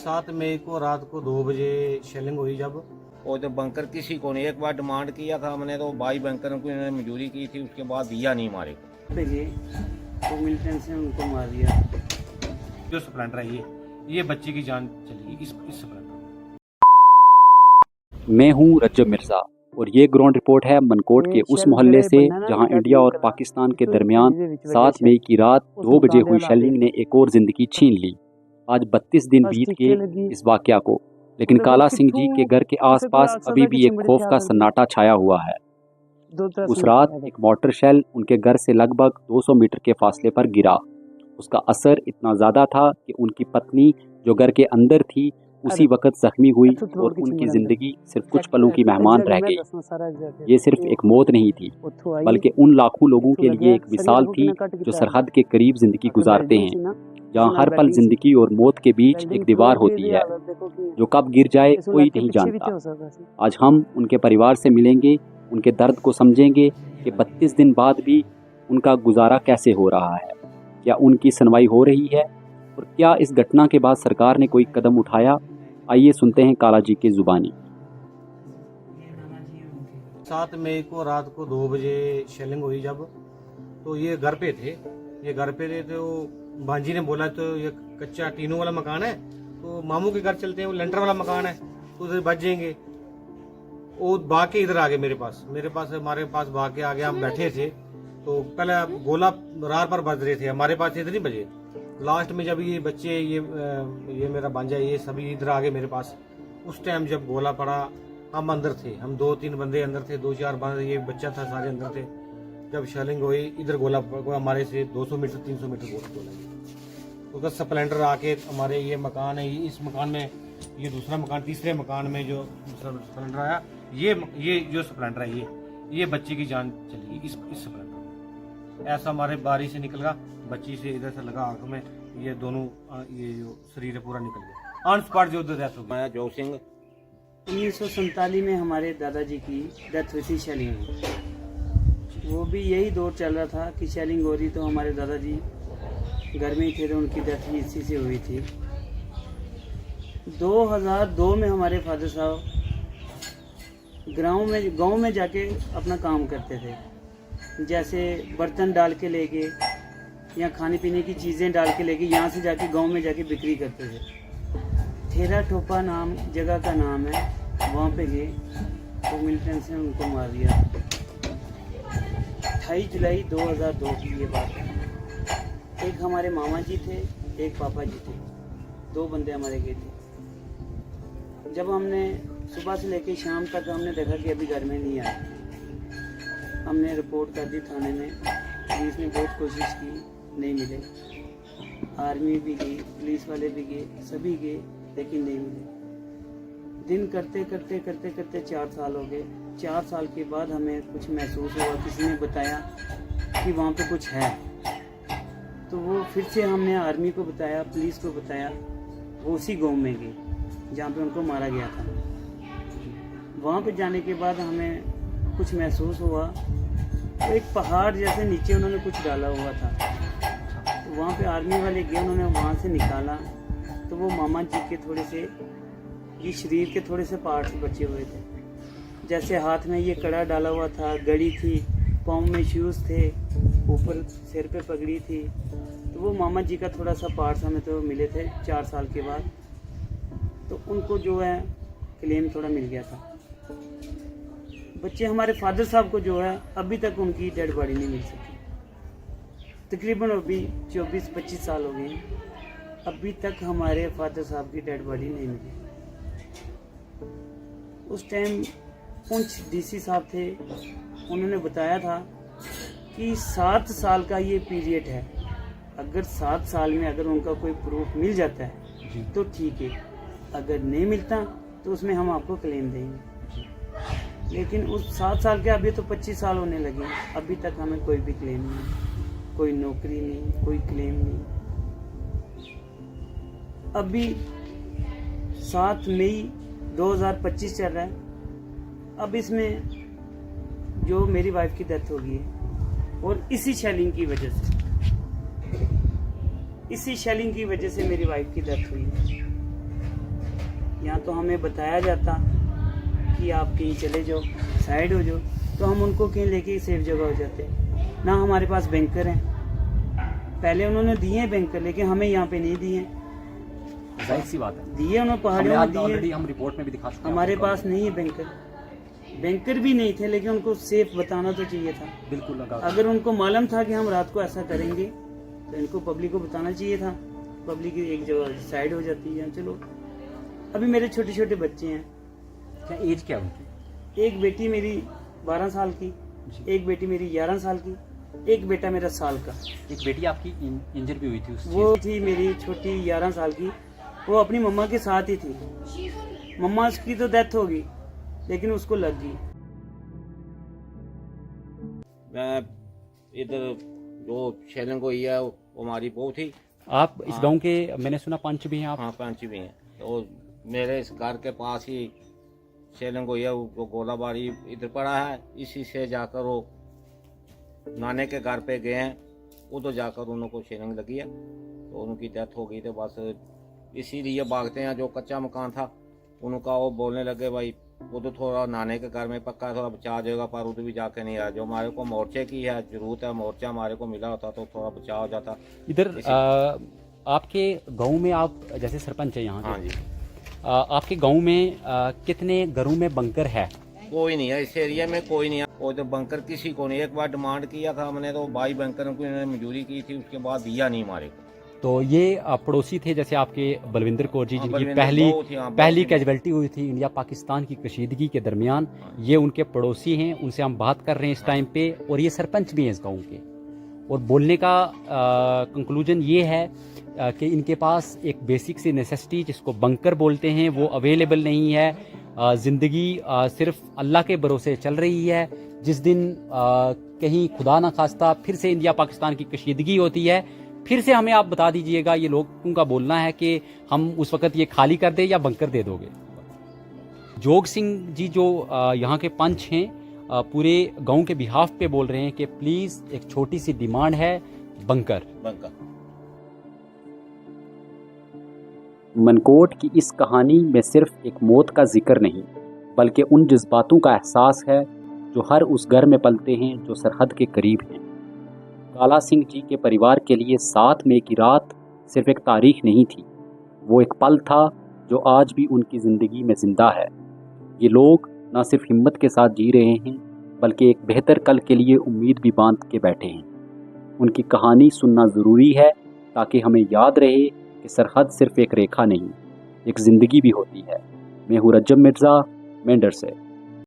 7 मई को रात को 2 बजे शेलिंग हुई जब और जो बंकर किसी को नहीं, एक बार डिमांड किया था हमने तो भाई बंकर को इन्होंने मंजूरी की थी, उसके बाद दिया नहीं हमारे को। तो मिलिटेंट से उनको मार दिया। जो स्प्लेंडर है ये बच्चे की जान चली इस स्प्लेंडर। मैं हूं रज्जब मिर्जा और ये ग्राउंड रिपोर्ट है मनकोट के उस मोहल्ले से जहां इंडिया और पाकिस्तान के दरमियान 7 मई की रात 2 बजे हुई शेलिंग ने एक और जिंदगी छीन ली। आज 32 दिन बीत गए इस वाकया को, लेकिन काला सिंह जी के घर के आसपास अभी भी एक खौफ का सन्नाटा छाया हुआ है। उस रात एक मोटर शेल उनके घर से लगभग 200 मीटर के फासले पर गिरा। उसका असर इतना ज़्यादा था कि उनकी पत्नी जो घर के अंदर थी उसी वक्त जख्मी हुई और उनकी ज़िंदगी सिर्फ कुछ पलों की मेहमान रह गई। ये सिर्फ एक मौत नहीं थी, बल्कि उन लाखों लोगों के लिए एक मिसाल थी जो सरहद के करीब ज़िंदगी गुजारते हैं, जहाँ हर पल ज़िंदगी और मौत के बीच एक दीवार होती है जो कब गिर जाए कोई नहीं जानता। आज हम उनके परिवार से मिलेंगे, उनके दर्द को समझेंगे कि 32 दिन बाद भी उनका गुजारा कैसे हो रहा है, क्या उनकी सुनवाई हो रही है और क्या इस घटना के बाद सरकार ने कोई कदम उठाया। आइए सुनते हैं काला जी की जुबानी। 7 मई को रात को 2 बजे शेलिंग हुई जब, तो ये घर पे थे। तो भांजी ने बोला तो ये कच्चा टीनों वाला मकान है, तो मामू के घर चलते हैं, वो लेंटर वाला मकान है, तो उधर बच जाएंगे। वो भाग के इधर आ गए मेरे पास हमारे पास भाग के आ गए। हम बैठे थे तो पहले गोला रार पर बज रहे थे, हमारे पास इधर नहीं बजे। लास्ट में जब ये बच्चे ये मेरा भांजा ये सभी इधर आ गए मेरे पास, उस टाइम जब गोला पड़ा हम अंदर थे, हम 2-3 बंदे अंदर थे, 2-4 बंदे ये बच्चा था, सारे अंदर थे। जब शेलिंग हुई इधर गोला हमारे से 200 मीटर 300 मीटर गोला उसका स्प्लेंडर आके हमारे ये मकान है, इस मकान में ये दूसरा मकान, तीसरे मकान में जो स्प्लेंडर आया, ये जो स्प्लेंडर है ये बच्चे की जान चली इस स्प्लेंडर। ऐसा हमारे बारी से निकल गया, बच्ची से इधर से लगा आंख में, ये दोनों ये जो शरीर है पूरा निकल गया। ऑन स्पॉट जो डेथ हो गया। जो सिंह 1947 में हमारे दादाजी की डेथ हुई थी शेलिंग में। वो भी यही दौर चल रहा था कि शेलिंग हो रही, तो हमारे दादाजी घर में ही थे, तो उनकी डेथ ही इसी से हुई थी। 2002 में हमारे फादर साहब गांव में जाके अपना काम करते थे, जैसे बर्तन डाल के लेके या खाने पीने की चीज़ें डाल के लेके यहाँ से जाके गांव में जाके बिक्री करते थे। ठेरा ठोपा नाम जगह का नाम है, वहाँ पे गए तो मिलिटेंट से उनको मार दिया। 28 जुलाई 2002 की ये बात है। एक हमारे मामा जी थे, एक पापा जी थे, 2 बंदे हमारे गए थे। जब हमने सुबह से लेकर शाम तक हमने देखा कि अभी घर में नहीं आया, हमने रिपोर्ट कर दी थाने में। पुलिस ने बहुत कोशिश की, नहीं मिले। आर्मी भी गई, पुलिस वाले भी गए, सभी गए, लेकिन नहीं मिले। दिन करते करते करते करते 4 साल हो गए। 4 साल के बाद हमें कुछ महसूस हुआ, किसी ने बताया कि वहाँ पे कुछ है, तो वो फिर से हमने आर्मी को बताया, पुलिस को बताया। वो उसी गाँव में गई जहाँ पे उनको मारा गया था। वहाँ पे जाने के बाद हमें कुछ महसूस हुआ, तो एक पहाड़ जैसे नीचे उन्होंने कुछ डाला हुआ था, तो वहाँ पे आर्मी वाले गए, उन्होंने वहाँ से निकाला, तो वो मामा जी के थोड़े से ये शरीर के थोड़े से पार्ट्स बचे हुए थे। जैसे हाथ में ये कड़ा डाला हुआ था, घड़ी थी, पाँव में शूज़ थे, ऊपर सिर पे पगड़ी थी, तो वो मामा जी का थोड़ा सा पार्ट्स हमें तो मिले थे 4 साल के बाद। तो उनको जो है क्लेम थोड़ा मिल गया था। बच्चे हमारे फादर साहब को जो है अभी तक उनकी डेड बॉडी नहीं मिल सकी। तकरीबन अभी 24-25 साल हो गए, अभी तक हमारे फादर साहब की डेड बॉडी नहीं मिली। उस टाइम पुंछ डीसी साहब थे, उन्होंने बताया था कि 7 साल का ये पीरियड है, अगर 7 साल में अगर उनका कोई प्रूफ मिल जाता है तो ठीक है, अगर नहीं मिलता तो उसमें हम आपको क्लेम देंगे। लेकिन उस 7 साल के अभी तो 25 साल होने लगे, अभी तक हमें कोई भी क्लेम नहीं, कोई नौकरी नहीं, कोई क्लेम नहीं। अभी 7 मई 2025 चल रहा है। अब इसमें जो मेरी वाइफ की डेथ हो गई है, और इसी शेलिंग की वजह से, इसी शेलिंग की वजह से मेरी वाइफ की डेथ हुई है। यहाँ तो हमें बताया जाता कि आप कहीं चले जाओ, साइड हो जाओ, तो हम उनको कहीं लेके सेफ जगह हो जाते। ना हमारे पास बैंकर हैं, पहले उन्होंने दिए हैं बैंकर, लेकिन हमें यहाँ पे नहीं दिए हैं। जाहिर सी बात है, दिए उन्होंने पहाड़ियों में दिए, ऑलरेडी हम रिपोर्ट में भी दिखा चुके हैं। हमारे पास नहीं है बैंकर भी नहीं थे, लेकिन उनको सेफ बताना तो चाहिए था। बिल्कुल लगा। अगर उनको मालूम था कि हम रात को ऐसा करेंगे तो इनको पब्लिक को बताना चाहिए था। पब्लिक एक जगह साइड हो जाती है। चलो, अभी मेरे छोटे छोटे बच्चे हैं। क्या एज क्या है उनकी? एक बेटी मेरी 12 साल की, एक बेटी मेरी 11 साल की, एक बेटा मेरा साल का। एक बेटी आपकी इंजर भी हुई थी उस वो थी मेरी छोटी 11 साल की, वो अपनी मम्मा के साथ ही थी। मम्मा उसकी तो डेथ हो गई, लेकिन उसको लग गई। मैं इधर जो शेलिंग हुई है वो हमारी बहू थी। आप इस गांव के, मैंने सुना, पंच भी हैं आप? हाँ, पंच भी हैं। तो मेरे इस घर के पास ही शेलिंग हुई है, वो गोलाबारी इधर पड़ा है। इसी से जाकर वो नाने के घर पे गए हैं, उधर जाकर उनको शेलिंग लगी है, तो उनकी डेथ हो गई। तो बस इसीलिए भागते हैं। जो कच्चा मकान था उनका वो बोलने लगे भाई वो तो थोड़ा नाने के घर में पक्का थोड़ा बचा जाएगा, पर उधर भी जाके नहीं आया। जो हमारे को मोर्चे की है जरूरत है, मोर्चा हमारे को मिला होता तो थोड़ा बचाव हो जाता। इधर आपके गांव में, आप जैसे सरपंच है यहाँ के, हाँ जी। आपके गांव में कितने घरों में बंकर है? कोई नहीं है इस एरिया में, कोई नहीं है। कोई तो बंकर किसी को नहीं। एक बार डिमांड किया था हमने, तो भाई बंकर को इन्होंने मंजूरी की थी, उसके बाद दिया नहीं हमारे को। तो ये पड़ोसी थे, जैसे आपके बलविंदर कौर जी, हाँ, जिनकी बलविंदर बहुत ही, हाँ, पहली बहुत कैजुअलिटी हुई थी इंडिया पाकिस्तान की कशीदगी के दरमियान। ये उनके पड़ोसी हैं, उनसे हम बात कर रहे हैं इस टाइम पे, और ये सरपंच भी हैं इस गांव के। और बोलने का कंक्लूजन ये है कि इनके पास एक बेसिक सी नेसेसिटी, जिसको बंकर बोलते हैं, वो अवेलेबल नहीं है। ज़िंदगी सिर्फ अल्लाह के भरोसे चल रही है। जिस दिन कहीं खुदा ना खास्ता फिर से इंडिया पाकिस्तान की कशीदगी होती है, फिर से हमें आप बता दीजिएगा। ये लोगों का बोलना है कि हम उस वक्त ये खाली कर दें या बंकर दे दोगे। जोग सिंह जी जो यहाँ के पंच हैं, पूरे गांव के बिहाफ पे बोल रहे हैं कि प्लीज़ एक छोटी सी डिमांड है, बंकर। मनकोट की इस कहानी में सिर्फ एक मौत का जिक्र नहीं, बल्कि उन जज्बातों का एहसास है जो हर उस घर में पलते हैं जो सरहद के करीब हैं। काला सिंह जी के परिवार के लिए 7 मई की रात सिर्फ एक तारीख नहीं थी, वो एक पल था जो आज भी उनकी ज़िंदगी में ज़िंदा है। ये लोग न सिर्फ हिम्मत के साथ जी रहे हैं, बल्कि एक बेहतर कल के लिए उम्मीद भी बांध के बैठे हैं। उनकी कहानी सुनना ज़रूरी है, ताकि हमें याद रहे कि सरहद सिर्फ एक रेखा नहीं, एक ज़िंदगी भी होती है। मैं हूँ रज्जब मिर्ज़ा, मेंढर से।